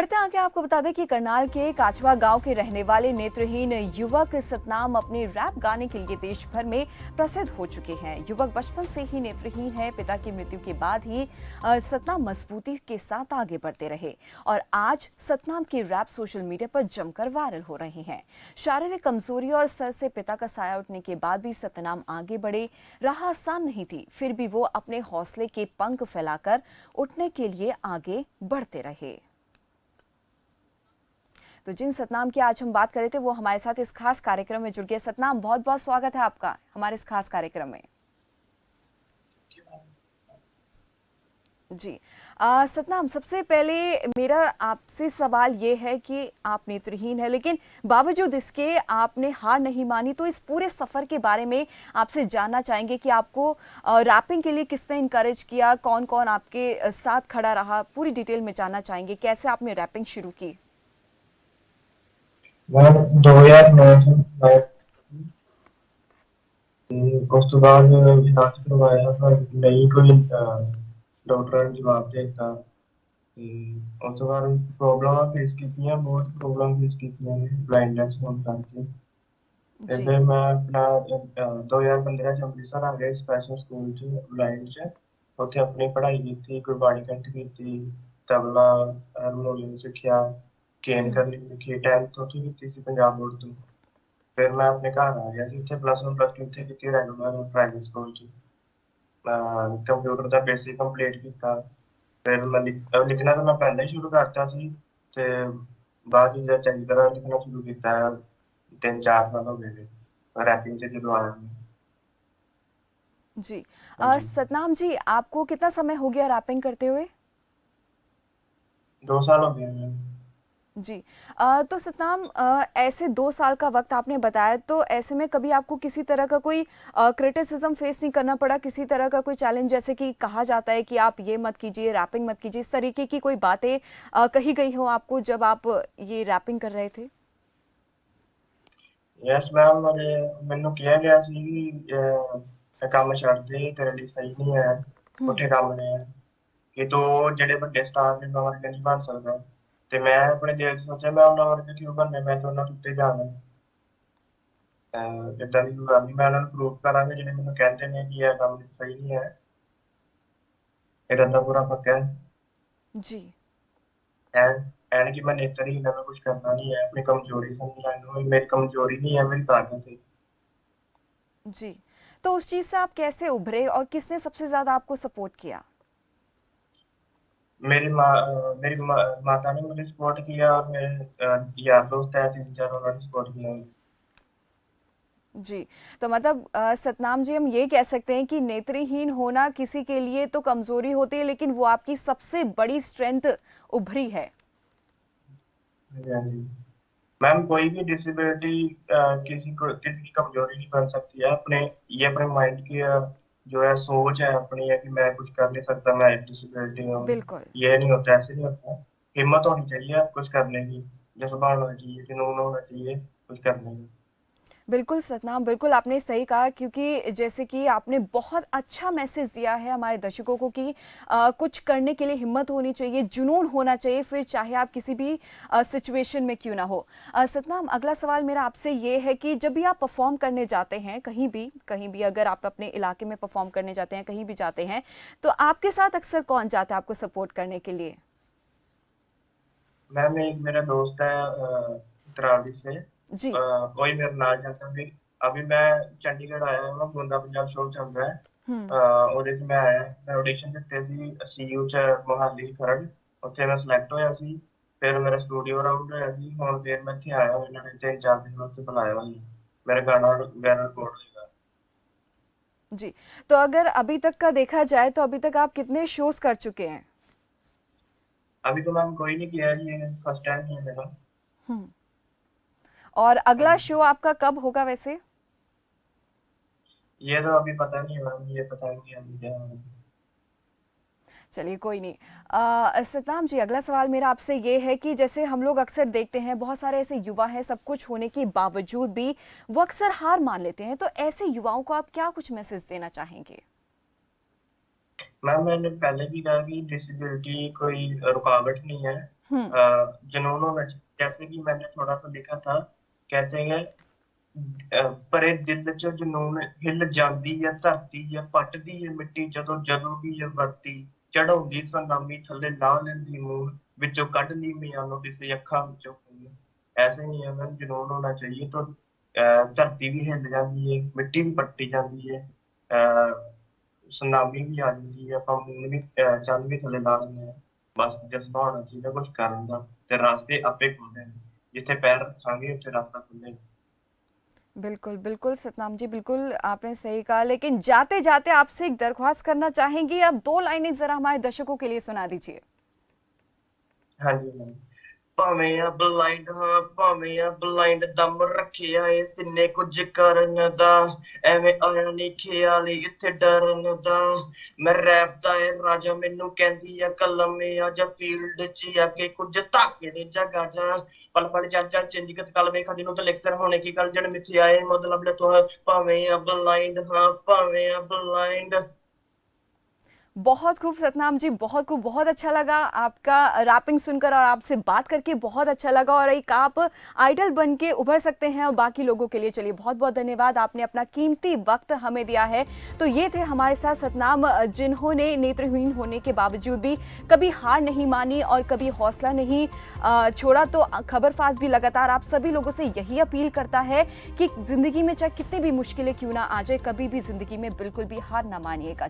बढ़ते आगे आपको बता दें कि करनाल के काचवा गांव के रहने वाले नेत्रहीन युवक सतनाम अपने रैप गाने के लिए देश भर में प्रसिद्ध हो चुके हैं। युवक बचपन से ही नेत्रहीन है। पिता की मृत्यु के बाद ही सतनाम मजबूती के साथ आगे बढ़ते रहे और आज सतनाम के रैप सोशल मीडिया पर जमकर वायरल हो रहे हैं। शारीरिक कमजोरी और सर से पिता का साया उठने के बाद भी सतनाम आगे बढ़े। राह आसान नहीं थी, फिर भी वो अपने हौसले के पंख फैलाकर उठने के लिए आगे बढ़ते रहे। तो जिन सतनाम की आज हम बात कर रहे थे वो हमारे साथ इस खास कार्यक्रम में जुड़ गए। सतनाम, बहुत बहुत स्वागत है आपका हमारे इस खास कार्यक्रम में। जी सतनाम, सबसे पहले मेरा आपसे सवाल ये है कि आप नेत्रहीन है लेकिन बावजूद इसके आपने हार नहीं मानी। तो इस पूरे सफर के बारे में आपसे जानना चाहेंगे कि आपको रैपिंग के लिए किसने इनकरेज किया, कौन कौन आपके साथ खड़ा रहा, पूरी डिटेल में जानना चाहेंगे कैसे आपने रैपिंग शुरू की। मैं 2009 ਚ ਮੈਂ ਉਸ ਤੋਂ ਬਾਅਦ ਇਲਾਜ ਕਰਵਾਇਆ ਪਰ ਨਹੀਂ ਕੋਈ ਡਾਕਟਰਾਂ ਨੇ ਜਵਾਬ ਦੇ ਦਿੱਤਾ ਤੇ ਉਸ ਤੋਂ ਬਾਅਦ ਪ੍ਰੋਬਲਮਾਂ ਫੇਸ ਕੀਤੀਆਂ, ਬਹੁਤ ਪ੍ਰੋਬਲਮ ਫੇਸ ਕੀਤੀਆਂ ਨੇ ਬਲਾਈਂਡਨੈਸ ਹੋਣ ਕਰਕੇ। ਤੇ जी। ਫਿਰ ਮੈਂ ਆਪਣਾ 2015 ਚ ਅੰਮ੍ਰਿਤਸਰ ਆ ਗਿਆ ਸਪੈਸ਼ਲ ਸਕੂਲ ਚ ਬਲਾਈਂਡ ਚ। ਉੱਥੇ ਆਪਣੀ ਪੜ੍ਹਾਈ ਕੀਤੀ, ਗੁਰਬਾਣੀ ਕੰਠ ਕੀਤੀ, ਤਬਲਾ ਹਾਰਮੋਨੀਅਮ ਸਿੱਖਿਆ, ਗੇਨ हम्म। ਕਰਨੀ ਸਿੱਖੀ। 10th ਉੱਥੇ ਕੀਤੀ ਸੀ ਪੰਜਾਬ ਬੋਰਡ ਤੋਂ। ਫਿਰ ਮੈਂ ਆਪਣੇ ਘਰ ਆ ਗਿਆ ਸੀ। ਇੱਥੇ +1 +2 ਇੱਥੇ ਕੀਤੀ ਰੈਗੂਲਰ ਪ੍ਰਾਈਵੇਟ ਸਕੂਲ 'ਚ। ਕੰਪਿਊਟਰ ਦਾ ਬੇਸਿਕ ਕੰਪਲੀਟ ਕੀਤਾ। ਫਿਰ ਮੈਂ ਲਿਖਣਾ ਤਾਂ ਮੈਂ ਪਹਿਲਾਂ ਹੀ ਸ਼ੁਰੂ ਕਰਤਾ ਸੀ ਤੇ ਬਾਅਦ ਵਿੱਚ ਜਦ ਚੰਗੀ ਤਰ੍ਹਾਂ ਲਿਖਣਾ ਸ਼ੁਰੂ ਕੀਤਾ 3-4 ਸਾਲ ਹੋ ਗਏ ਨੇ ਰੈਪਿੰਗ 'ਚ ਜਦੋਂ ਆਇਆ ਮੈਂ। जी ਹਾਂਜੀ, सतनाम जी, आपको कितना समय हो गया रैपिंग करते हुए? 2 साल हो गए हैं। जी तो सतनाम, ऐसे 2 साल का वक्त आपने बताया, तो ऐसे में कभी आपको किसी तरह का कोई क्रिटिसिज्म फेस नहीं करना पड़ा, किसी तरह का कोई चैलेंज, जैसे कि कहा जाता है कि आप ये मत कीजिए, रैपिंग मत कीजिए, इस तरीके की कोई बातें कही गई हो आपको जब आप ये रैपिंग कर रहे थे? ਯੈਸ ਮੈਮ, ਮੈਨੂੰ ਕਿਹਾ ਗਿਆ ਸੀ ਕਿ ਇਹ ਕੰਮ ਛੱਡ ਦੇ, ਤੇਰੇ ਲਈ ਸਹੀ ਨਹੀਂ ਹੈ, हम्म। ਪੁੱਠੇ ਕੰਮ ਨੇ। ਕਿ ਤੂੰ ਜਿਹੜੇ ਵੱਡੇ ਸਟਾਰ ਨੇ ਉਹਨਾਂ ਵਰਗਾ ਨਹੀਂ ਬਣ ਸਕਦਾ। ਤੇ ਮੈਂ ਆਪਣੇ ਦਿਲ 'ਚ ਸੋਚਿਆ ਮੈਂ ਉਹਨਾਂ ਵਰਗਾ ਕਿਉਂ ਬਣਨਾ, ਮੈਂ ਤਾਂ ਉਹਨਾਂ ਤੋਂ ਉੱਤੇ ਜਾਣਾ। ਏਦਾਂ ਦੀ ਕੋਈ ਗੱਲ ਨਹੀਂ, ਮੈਂ ਉਹਨਾਂ ਨੂੰ ਪ੍ਰੂਫ ਕਰਾਂਗਾ ਜਿਹੜੇ ਮੈਨੂੰ ਕਹਿੰਦੇ ਨੇ ਕਿ ਇਹ ਕੰਮ ਸਹੀ ਨਹੀਂ ਹੈ। ਮੇਰਾ ਤਾਂ ਪੂਰਾ ਪੱਕਾ ਹੈ। जी। ਐਨ ਕਿ ਮੈਂ ਨੇਤਰਹੀਨ ਹਾਂ, ਮੈਂ ਕੁਛ ਕਰਨਾ ਨਹੀਂ ਹੈ, ਆਪਣੀ ਕਮਜ਼ੋਰੀ ਸਮਝਣਾ ਇਹਨੂੰ। ਮੇਰੀ ਕਮਜ਼ੋਰੀ ਨਹੀਂ ਹੈ, ਮੇਰੀ ਤਾਕਤ है। जी, तो उस चीज से आप कैसे उभरे और किसने सबसे ज्यादा आपको सपोर्ट किया? मेरी माता ने मुझे सपोर्ट किया और मेरे यार दोस्त है 3-4, उन्होंने सपोर्ट किया। जी, तो मतलब सतनाम जी, हम ये कह सकते हैं कि नेत्रहीन होना किसी के लिए तो कमजोरी होती है लेकिन वो आपकी सबसे बड़ी स्ट्रेंथ उभरी है। हाँ जी, हाँ जी। मैम, कोई भी डिसेबिलिटी किसी की कमजोरी नहीं बन सकती है। अपने माइंड की जो है सोच है अपनी है कि मैं कुछ कर नहीं सकता, मैं एक डिसेबिलिटी हूँ। बिल्कुल। ये नहीं होता, ऐसे नहीं होता। हिम्मत होनी चाहिए कुछ करने की, जज्बा होना चाहिए, जुनून होना चाहिए कुछ करने की। बिल्कुल सतनाम, बिल्कुल आपने सही कहा, क्योंकि जैसे कि आपने बहुत अच्छा मैसेज दिया है हमारे दर्शकों को कि कुछ करने के लिए हिम्मत होनी चाहिए, जुनून होना चाहिए, फिर चाहे आप किसी भी सिचुएशन में क्यों ना हो। सतनाम, अगला सवाल मेरा आपसे ये है कि जब भी आप परफॉर्म करने जाते हैं कहीं भी अगर आप अपने इलाके में परफॉर्म करने जाते हैं, कहीं भी जाते हैं, तो आपके साथ अक्सर कौन जाता है आपको सपोर्ट करने के लिए? मैम, एक मेरा दोस्त है उत्तराखंड से, जी। वही मेरे नाल जाता है। फिर अभी मैं चंडीगढ़ आया हूँ, गोंदा पंजाब शो चल रहा है। हम्म। ਉਹਦੇ 'ਚ ਮੈਂ ਆਇਆ, ਮੈਂ ਆਡੀਸ਼ਨ ਦਿੱਤੇ ਸੀ ਸੀਯੂ 'ਚ ਮੋਹਾਲੀ ਖਰੜ। ਉੱਥੇ ਮੈਂ ਸਿਲੈਕਟ ਹੋਇਆ ਸੀ। ਫਿਰ ਮੇਰਾ ਸਟੂਡੀਓ ਰਾਊਂਡ ਹੋਇਆ ਸੀ। ਹੁਣ ਫਿਰ ਮੈਂ ਇੱਥੇ ਆਇਆ, ਇਹਨਾਂ ਨੇ 3-4 ਦਿਨ ਵਾਸਤੇ ਬੁਲਾਇਆ ਹੋਇਆ। ਮੇਰਾ ਗਾਣਾ ਵਗੈਰਾ ਰਿਕਾर्ड ਹੋਏਗਾ। जी, तो अगर अभी तक का देखा जाए तो अभी तक आप कितने शोज कर चुके हैं? अभी तो मैम कोई नहीं किया है, ये फर्स्ट टाइम ही है मेरा। हम्म। और हाँ अगला जी। शो आपका कब होगा वैसे? ये तो अभी पता नहीं है मैम, ये पता नहीं है अभी क्या है। चलिए, कोई नहीं। सतनाम जी, अगला सवाल मेरा आपसे ये है कि जैसे हम लोग अक्सर देखते हैं बहुत सारे ऐसे युवा हैं, सब कुछ होने के बावजूद भी वो अक्सर हार मान लेते हैं, तो ऐसे युवाओं को आप क्या कुछ मैसेज देना चाहेंगे? मैम, मैंने पहले भी कहा कि डिसेबिलिटी कोई रुकावट नहीं है। जुनून होना चाहिए। जैसे कि मैंने थोड़ा सा लिखा था, कहते हैं परे दिल च जुनून हिल जांदी है धरती है पटदी है मिट्टी ਜਦੋਂ ਵੀ ਇਹ ਵਰਤੀ ਚੜਾਉਂਦੀ ਸੁਨਾਮੀ ਥੱਲੇ ਲਾ ਲੈਂਦੀ ਮੂਨ ਵਿੱਚੋਂ ਕੱਢ ਲਈ ਮਿਆਨੋਂ ਕਿਸੇ ਅੱਖਾਂ ਵਿੱਚੋਂ ਖੂਨ। ऐसे ही हमें जुनून होना चाहिए तो धरती भी हिल जाती है मिट्टी भी पट्टी जाती है सुनामी भी आ जाती है ਆਪਾਂ ਮੂਨ ਵੀ ਚੰਨ ਵੀ ਥੱਲੇ ਲਾ ਲੈਂਦੇ ਹਾਂ। ਬਸ ਜਜ਼ਬਾ ਹੋਣਾ ਚਾਹੀਦਾ ਕੁਝ ਕਰਨ ਦਾ ਤੇ ਰਾਸਤੇ ਆਪੇ ਖੁੱਲਦੇ ਨੇ ਜਿੱਥੇ ਪੈਰ ਰੱਖਾਂਗੇ ਉੱਥੇ रास्ता खुलेगा। बिल्कुल बिल्कुल सतनाम जी, बिल्कुल आपने सही कहा। लेकिन जाते जाते आपसे एक दरख्वास्त करना चाहेंगी, अब 2 लाइनें जरा हमारे दर्शकों के लिए सुना दीजिए। हाँ जी हाँ। ਭਾਵੇਂ ਆ ਬਲਾਈਂਡ ਹਾਂ ਭਾਵੇਂ ਆ ਬਲਾਈਂਡ ਦਮ ਰੱਖਿਆ ਏ ਸਿੰਨੇ ਕੁਝ ਕਰਨ ਦਾ ਐਵੇਂ ਆਇਆ ਨੀ ਖਿਆਲੀ ਇੱਥੇ ਡਰਨ ਦਾ ਮੈਂ ਰੈਪ ਦਾ ਏ ਰਾਜਾ ਮੈਨੂੰ ਕਹਿੰਦੀ ਆ ਕਲਮ ਆ ਜਾਂ ਫੀਲਡ 'ਚ ਆ ਕੇ ਕੁਝ ਧਾਕੜੇ ਜਗਾ ਜਾ ਪਲ ਪਲ ਚਾਚਾ ਚਿੰਜਕਤ ਕਲਮੇ ਖਾ ਜਿਹਨੂੰ ਤਾਂ ਲਿਖਤਰ ਹੋਣੇ ਕੀ ਗੱਲ ਜਣ ਮਿੱਥੇ ਆਏ ਮਤਲਬ ਲੈ ਤੋ ਭਾਵੇਂ ਆ ਬਲਾਈਂਡ ਹਾਂ ਭਾਵੇਂ ਆ ਬਲਾਈਂਡ। बहुत खूब सतनाम जी, बहुत खूब, बहुत अच्छा लगा आपका रैपिंग सुनकर और आपसे बात करके बहुत अच्छा लगा। और एक आप आइडल बन के उभर सकते हैं और बाकी लोगों के लिए। चलिए बहुत बहुत धन्यवाद, आपने अपना कीमती वक्त हमें दिया है। तो ये थे हमारे साथ सतनाम, जिन्होंने नेत्रहीन होने के बावजूद भी कभी हार नहीं मानी और कभी हौसला नहीं छोड़ा। तो खबरफाज भी लगातार आप सभी लोगों से यही अपील करता है कि जिंदगी में चाहे कितनी भी मुश्किलें क्यों ना आ जाए, कभी भी जिंदगी में बिल्कुल भी हार ना मानिएगा।